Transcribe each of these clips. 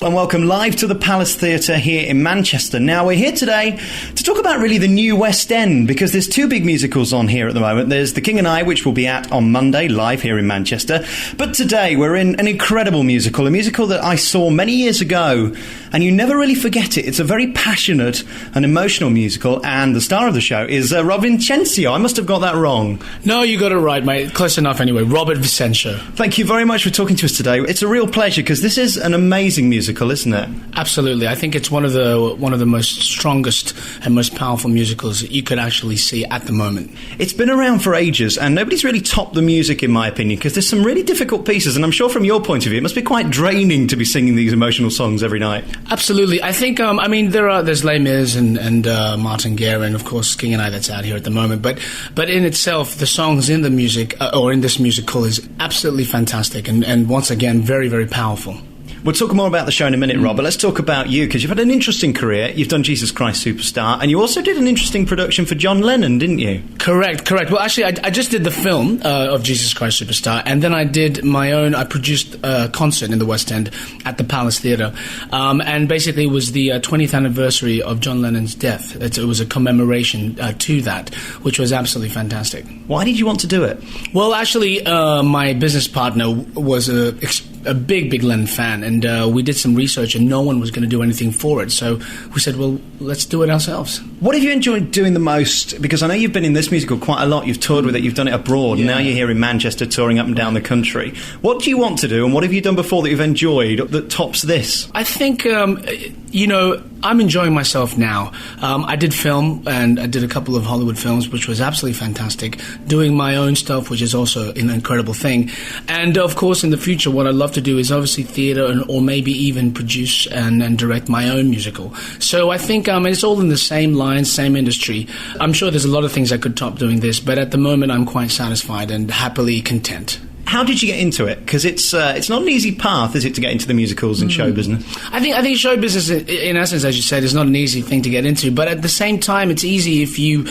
And welcome live to the Palace Theatre here in Manchester. Now, we're here today to talk about really the new West End, because there's two big musicals on here at the moment. There's The King and I, which will be at on Monday, live here in Manchester. But today, we're in an incredible musical, a musical that I saw many years ago, and you never really forget it. It's a very passionate and emotional musical, and the star of the show is Vicencio. I must have got that wrong. No, you got it right, mate. Close enough anyway. Robert Vicencio. Thank you very much for talking to us today. It's a real pleasure, because this is an amazing musical, isn't it? Absolutely. I think it's one of the most strongest and most powerful musicals that you could actually see at the moment. It's been around for ages, and nobody's really topped the music, in my opinion, because there's some really difficult pieces, and I'm sure from your point of view, it must be quite draining to be singing these emotional songs every night. Absolutely. I think, there's Les Mis and Martin Guerre, and of course King and I that's out here at the moment, but in itself, the songs in the music, or in this musical, is absolutely fantastic, and once again, very, very powerful. We'll talk more about the show in a minute, Rob, but let's talk about you, because you've had an interesting career. You've done Jesus Christ Superstar, and you also did an interesting production for John Lennon, didn't you? Correct. Well, actually, I just did the film of Jesus Christ Superstar, and then I did my own. I produced a concert in the West End at the Palace Theatre, and basically it was the 20th anniversary of John Lennon's death. It was a commemoration to that, which was absolutely fantastic. Why did you want to do it? Well, actually, my business partner was a big Lennon fan, and we did some research, and no one was going to do anything for it. So we said, well, let's do it ourselves. What have you enjoyed doing the most? Because I know you've been in this musical quite a lot. You've toured with it, you've done it abroad, and now you're here in Manchester touring up and down the country. What do you want to do, and what have you done before that you've enjoyed that tops this? I think, I'm enjoying myself now. I did film, and I did a couple of Hollywood films, which was absolutely fantastic. Doing my own stuff, which is also an incredible thing. And, of course, in the future, what I'd love to do is obviously theatre, or maybe even produce and direct my own musical. So I think it's all in the same line, same industry. I'm sure there's a lot of things I could top doing this, but at the moment I'm quite satisfied and happily content. How did you get into it? Because it's not an easy path, is it, to get into the musicals and show business? I think show business, in essence, as you said, is not an easy thing to get into. But at the same time, it's easy if you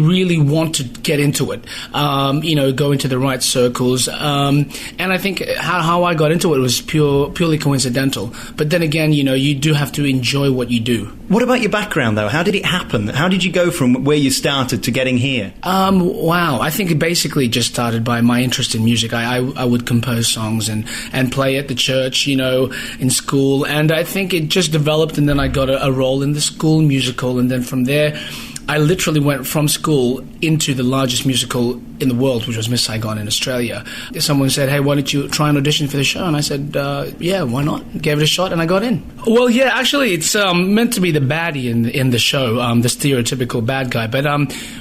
really want to get into it. Go into the right circles. And I think how I got into it was purely coincidental. But then again, you do have to enjoy what you do. What about your background, though? How did it happen? How did you go from where you started to getting here? Wow. I think it basically just started by my interest in music. I would compose songs and play at the church, in school. And I think it just developed, and then I got a role in the school musical. And then from there, I literally went from school into the largest musical in the world, which was Miss Saigon in Australia. Someone said, hey, why don't you try and audition for the show? And I said, yeah, why not? Gave it a shot, and I got in. Well, yeah, actually, it's meant to be the baddie in the show, the stereotypical bad guy. But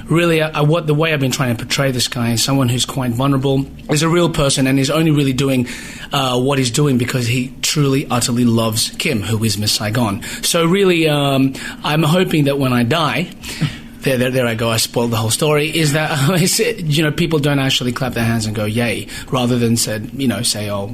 really, the way I've been trying to portray this guy is someone who's quite vulnerable, is a real person, and is only really doing what he's doing because he truly, utterly loves Kim, who is Miss Saigon. So really, I'm hoping that when I die... There I go, I spoiled the whole story, is that, people don't actually clap their hands and go, yay, rather than say, oh,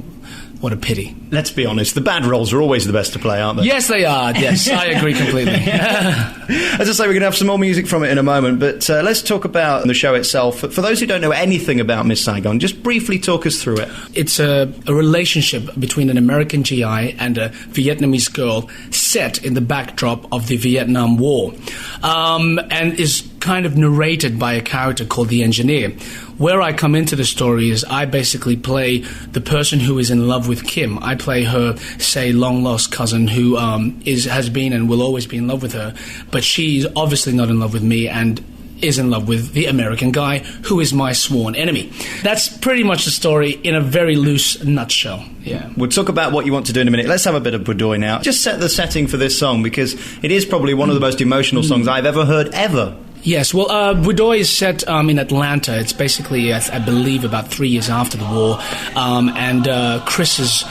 what a pity. Let's be honest, the bad roles are always the best to play, aren't they? Yes, they are. Yes, I agree completely. As I say, we're going to have some more music from it in a moment, but let's talk about the show itself. For those who don't know anything about Miss Saigon, just briefly talk us through it. It's a relationship between an American GI and a Vietnamese girl set in the backdrop of the Vietnam War, and is kind of narrated by a character called the Engineer. Where I come into the story is I basically play the person who is in love with Kim. I play her, say, long-lost cousin who has been and will always be in love with her, but she's obviously not in love with me and is in love with the American guy who is my sworn enemy. That's pretty much the story in a very loose nutshell. Yeah. We'll talk about what you want to do in a minute. Let's have a bit of Boublil now. Just set the setting for this song, because it is probably one of the most emotional songs I've ever heard, ever. Yes, well, Boublil is set in Atlanta. It's basically, I believe, about 3 years after the war. And Chris's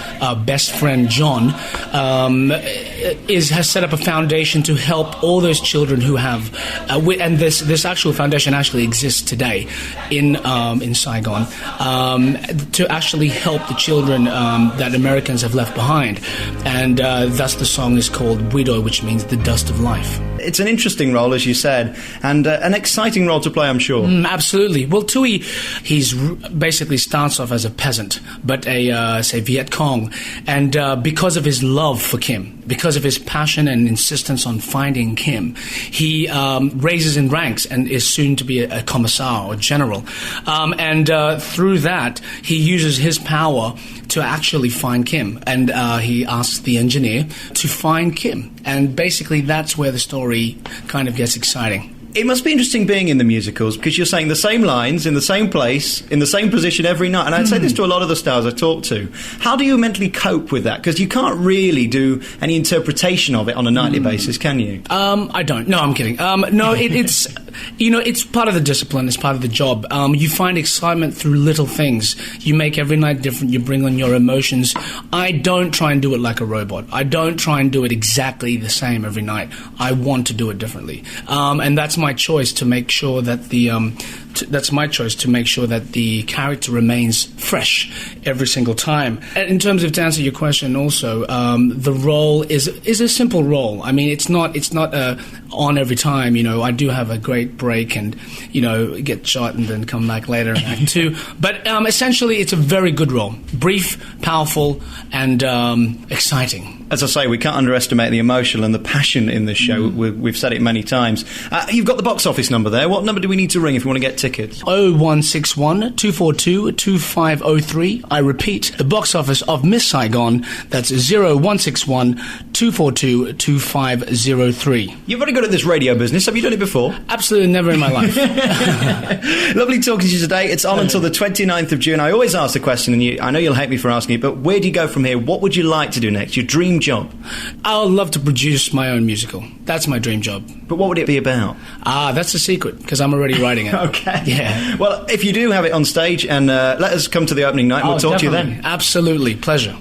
best friend, John, has set up a foundation to help all those children who have... and this actual foundation actually exists today in Saigon, to actually help the children that Americans have left behind. And thus the song is called Boublil, which means the dust of life. it's an interesting role, as you said, and an exciting role to play, I'm sure. Absolutely. Well, Thuy, basically starts off as a peasant, but say Viet Cong, and because of his love for Kim, because of his passion and insistence on finding Kim, he raises in ranks and is soon to be a commissar or general. And through that, he uses his power to actually find Kim. And he asks the engineer to find Kim. And basically, that's where the story kind of gets exciting. It must be interesting being in the musicals because you're saying the same lines in the same place, in the same position every night. And I'd say this to a lot of the stars I talk to. How do you mentally cope with that? Because you can't really do any interpretation of it on a nightly basis, can you? I don't. No, I'm kidding. No, it's it's part of the discipline. It's part of the job. You find excitement through little things. You make every night different. You bring on your emotions. I don't try and do it like a robot. I don't try and do it exactly the same every night. I want to do it differently. And that's my choice to make sure that the character remains fresh every single time. And in terms of, to answer your question also, the role is a simple role. I mean, it's not on every time. I do have a great break and get shot and then come back later in Act 2. But essentially, it's a very good role, brief, powerful, and exciting. As I say, we can't underestimate the emotion and the passion in this show. We've said it many times. You've got the box office number there. What number do we need to ring if we want to get tickets? 0161 242 2503. I repeat, the box office of Miss Saigon. That's 0161 242 2503. You're very good at this radio business. Have you done it before? Absolutely never in my life. Lovely talking to you today. It's on until the 29th of June. I always ask the question, and I know you'll hate me for asking it, but where do you go from here? What would you like to do next? Your dream job? I would love to produce my own musical. That's my dream job. But what would it be about? That's a secret, because I'm already writing it. Okay. Yeah. Well, if you do have it on stage, and let us come to the opening night, and we'll talk to you then. Absolutely. Pleasure.